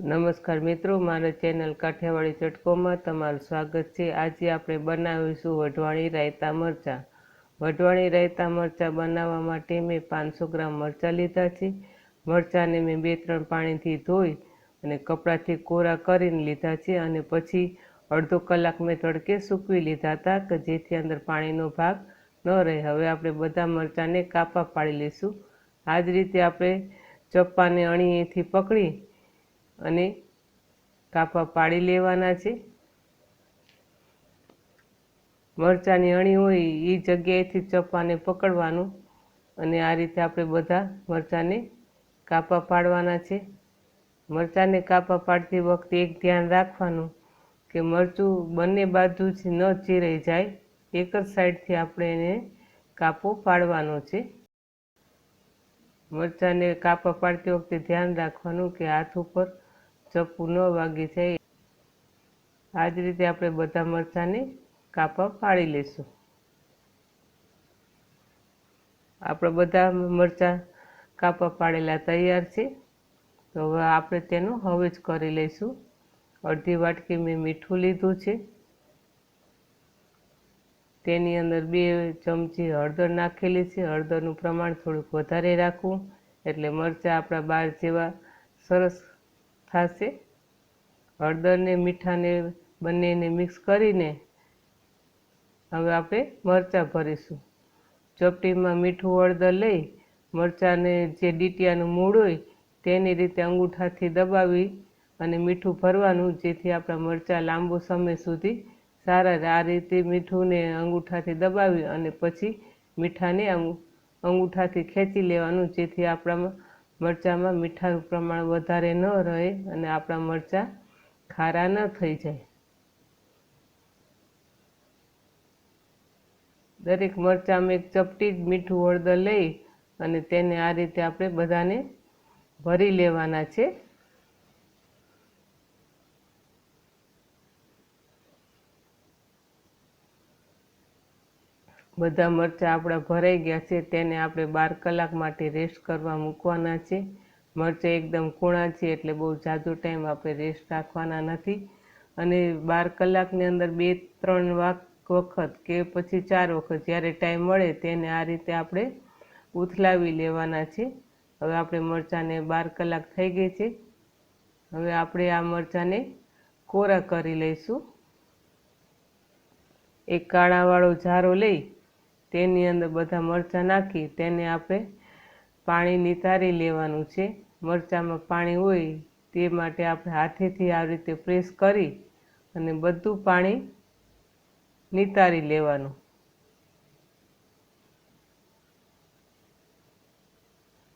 નમસ્કાર મિત્રો, મારા ચેનલ કાઠિયાવાડી ચટકોમાં તમારું સ્વાગત છે। આજે આપણે બનાવીશું વઢવાણી રાયતા મરચાં। વઢવાણી રાયતા મરચાં બનાવવા માટે મેં 500 ગ્રામ મરચાં લીધા છે। મરચાંને મેં 2-3 પાણીથી ધોઈ અને કપડાથી કોરા કરીને લીધા છે અને પછી અડધો કલાક મેં તડકે સૂકવી લીધા હતા કે જેથી અંદર પાણીનો ભાગ ન રહે। હવે આપણે બધા મરચાંને કાપા પાડી લઈશું। આ જ રીતે આપણે ચપ્પાને અણીએથી પકડી અને કાપા પાડી લેવાના છે। મરચાંની અણી હોય એ જગ્યાએથી ચપ્પાને પકડવાનું અને આ રીતે આપણે બધા મરચાંને કાપા પાડવાના છે। મરચાંને કાપા પાડતી વખતે એક ધ્યાન રાખવાનું કે મરચું બંને બાજુથી ન ચીરાઈ જાય, એક જ સાઈડથી આપણે એને કાપો પાડવાનો છે। મરચાંને કાપા પાડતી વખતે ધ્યાન રાખવાનું કે હાથ ઉપર ચપ્પુ ન વાગી જાય। આ જ રીતે આપણે બધા મરચાંને કાપા પાડી લઈશું। આપણે બધા મરચાં કાપા પાડેલા તૈયાર છે। તો હવે આપણે તેનો હવેજ કરી લઈશું। અડધી વાટકી મેં મીઠું લીધું છે, તેની અંદર 2 ચમચી હળદર નાખેલી છે। હળદરનું પ્રમાણ થોડુંક વધારે રાખવું એટલે મરચાં આપણા બાર જેવા સરસ થશે। હળદરને મીઠાને બંનેને મિક્સ કરીને હવે આપણે મરચાં ભરીશું। ચપટીમાં મીઠું હળદર લઈ મરચાંને જે ડીટીયાનું મૂળ હોય તેની રીતે અંગૂઠાથી દબાવી અને મીઠું ભરવાનું, જેથી આપણા મરચાં લાંબો સમય સુધી સારા રહે। આ રીતે મીઠુંને અંગૂઠાથી દબાવી અને પછી મીઠાને અંગૂઠાથી ખેંચી લેવાનું, જેથી આપણા મરચાંમાં મીઠાનું પ્રમાણ વધારે ન રહે અને આપણા મરચાં ખારા ન થઈ જાય। દરેક મરચાંમાં એક ચપટી જ મીઠું હળદર લઈ અને તેને આ રીતે આપણે બધાને ભરી લેવાના છે। બધા મરચાં આપણા ભરાઈ ગયા છે, તેને આપણે 12 કલાક માટે રેસ્ટ કરવા મૂકવાના છે। મરચાં એકદમ કૂણા છે એટલે બહુ ઝાઝો ટાઈમ આપણે રેસ્ટ રાખવાના નથી અને 12 કલાકની અંદર 2-3 વખત કે પછી 4 વખત જ્યારે ટાઈમ મળે તેને આ રીતે આપણે ઉથલાવી લેવાના છે। હવે આપણે મરચાંને 12 કલાક થઈ ગઈ છે। હવે આપણે આ મરચાંને કોરા કરી લઈશું। એક કાણાવાળો ઝારો લઈ તેની અંદર બધા મરચાં નાખી તેને આપણે પાણી નિતારી લેવાનું છે। મરચાંમાં પાણી હોય તે માટે આપણે હાથેથી આ રીતે પ્રેસ કરી અને બધું પાણી નિતારી લેવાનું।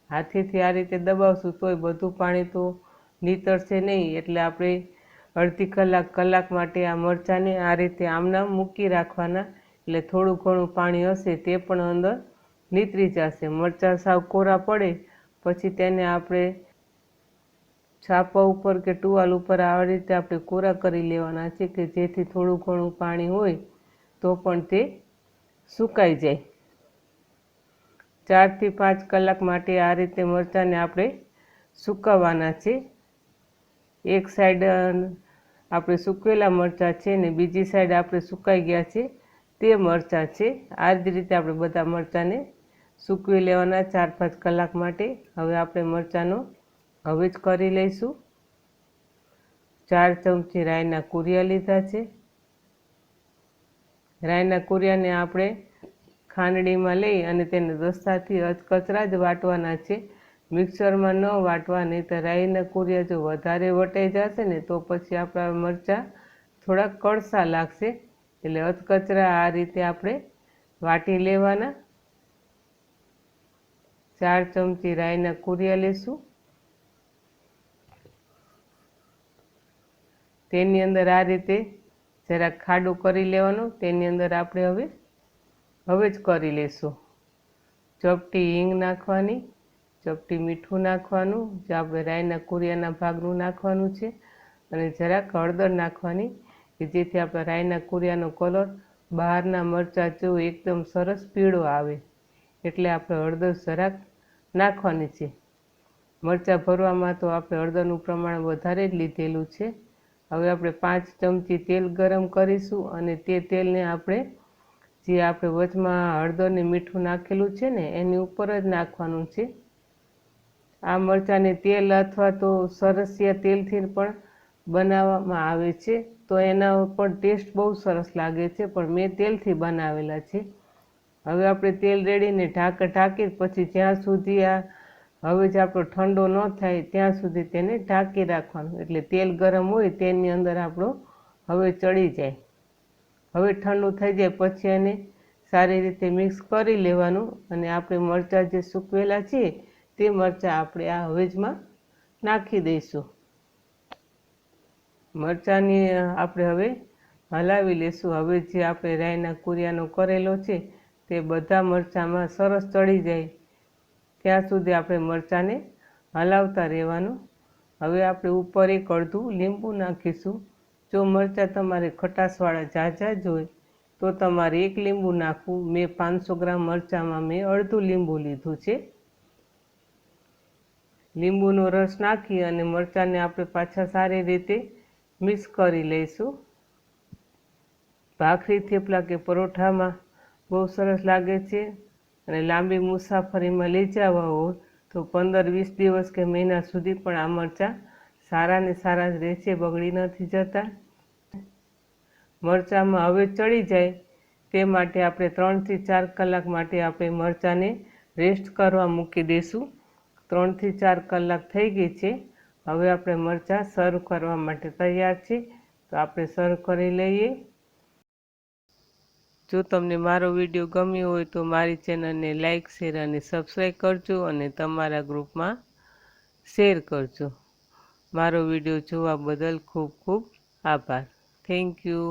હાથેથી આ રીતે દબાવશું તોય બધું પાણી તો નીતરશે નહીં, એટલે આપણે અડધી કલાક માટે આ મરચાંને આ રીતે આમનામ મૂકી રાખવાના, એટલે થોડું ઘણું પાણી હશે તે પણ અંદર નીતરી જશે। મરચાં સાવ કોરા પડે પછી તેને આપણે છાપા ઉપર કે ટુવાલ ઉપર આ રીતે આપણે કોરા કરી લેવાના છે કે જેથી થોડું ઘણું પાણી હોય તો પણ તે સુકાઈ જાય। 4 થી 5 કલાક માટે આ રીતે મરચાંને આપણે સુકવવાના છે। એક સાઈડ આપણે સૂકવેલા મરચાં છે ને બીજી સાઈડ આપણે સુકાઈ ગયા છે તે મરચાં છે। આ જ રીતે આપણે બધા મરચાંને સૂકવી લેવાના 4-5 કલાક માટે। હવે આપણે મરચાંનો હવેજ કરી લઈશું। 4 ચમચી રાઈના કુરિયા લીધા છે। રાઈના કુરિયાને આપણે ખાંડણીમાં લઈ અને તેને દસ્તાથી અધકચરા જ વાટવાના છે, મિક્સરમાં ન વાટવા, નહીં તો રાઈના કુરિયા જો વધારે વટાઈ જશે ને તો પછી આપણા મરચાં થોડા કડસા લાગશે, એટલે અધકચરા આ રીતે આપણે વાટી લેવાના। 4 ચમચી રાઈના કુરિયા લેશું, તેની અંદર આ રીતે જરાક ખાડું કરી લેવાનું, તેની અંદર આપણે હવે જ કરી લઈશું। ચપટી હિંગ નાખવાની, ચપટી મીઠું નાખવાનું, જે આપણે રાઈના કુરિયાના ભાગનું નાખવાનું છે, અને જરાક હળદર નાખવાની કે જેથી આપણા રાઈના કુરિયાનો કલર બહારના મરચાં જેવો એકદમ સરસ પીળો આવે, એટલે આપણે હળદર જરાક નાખવાની છે। મરચાં ભરવામાં તો આપણે હળદરનું પ્રમાણ વધારે જ લીધેલું છે। હવે આપણે 5 ચમચી તેલ ગરમ કરીશું અને તે તેલને આપણે જે આપણે વચમાં હળદર ને મીઠું નાખેલું છે ને એની ઉપર જ નાખવાનું છે। આ મરચાંને તેલ અથવા તો સરસિયા તેલથી પણ બનાવવામાં આવે છે, તો એના ઉપર ટેસ્ટ બહુ સરસ લાગે છે, પણ મેં તેલથી બનાવેલા છે। હવે આપણે તેલ રેડીને ઢાંકી પછી જ્યાં સુધી હવે જ આપણો ઠંડો ન થાય ત્યાં સુધી તેને ઢાંકી રાખવાનું, એટલે તેલ ગરમ હોય તેની અંદર આપણો હવે ચડી જાય। હવે ઠંડુ થઈ જાય પછી એને સારી રીતે મિક્સ કરી લેવાનું અને આપણે મરચાં જે સૂકવેલા છે તે મરચાં આપણે આ હવેજમાં નાખી દઈશું। મરચાંની આપણે હવે હલાવી લેશું। હવે જે આપણે રાઈના કુરિયાનો કરેલો છે તે બધા મરચાંમાં સરસ ચડી જાય ત્યાં સુધી આપણે મરચાંને હલાવતા રહેવાનું। હવે આપણે ઉપર એક અડધું લીંબુ નાખીશું। જો મરચાં તમારે ખટાશવાળા ઝાઝા જ હોય તો તમારે 1 લીંબુ નાખવું। મેં 500 ગ્રામ મરચાંમાં મેં અડધું લીંબુ લીધું છે। લીંબુનો રસ નાખી અને મરચાંને આપણે પાછા સારી રીતે મિક્સ કરી લઈશું। ભાખરી, થેપલા કે પરોઠામાં બહુ સરસ લાગે છે અને લાંબી મુસાફરીમાં લઈ જવા હોય તો 15-20 દિવસ કે મહિના સુધી પણ આ મરચાં સારા ને સારા જ રહે છે, બગડી નથી જતા। મરચાંમાં હવે ચડી જાય તે માટે આપણે 3 થી 4 કલાક માટે આપણે મરચાંને રેસ્ટ કરવા મૂકી દઈશું। 3 થી 4 કલાક થઈ ગઈ છે। હવે આપણે મરચાં સર્વ કરવા માટે તૈયાર છે, તો આપણે સર્વ કરી લઈએ। જો તમને મારો વિડીયો ગમ્યો હોય તો મારી ચેનલને લાઈક, શેર અને સબસ્ક્રાઈબ કરજો અને તમારા ગ્રુપમાં શેર કરજો। મારો વિડીયો જોવા બદલ ખૂબ ખૂબ આભાર। Thank you.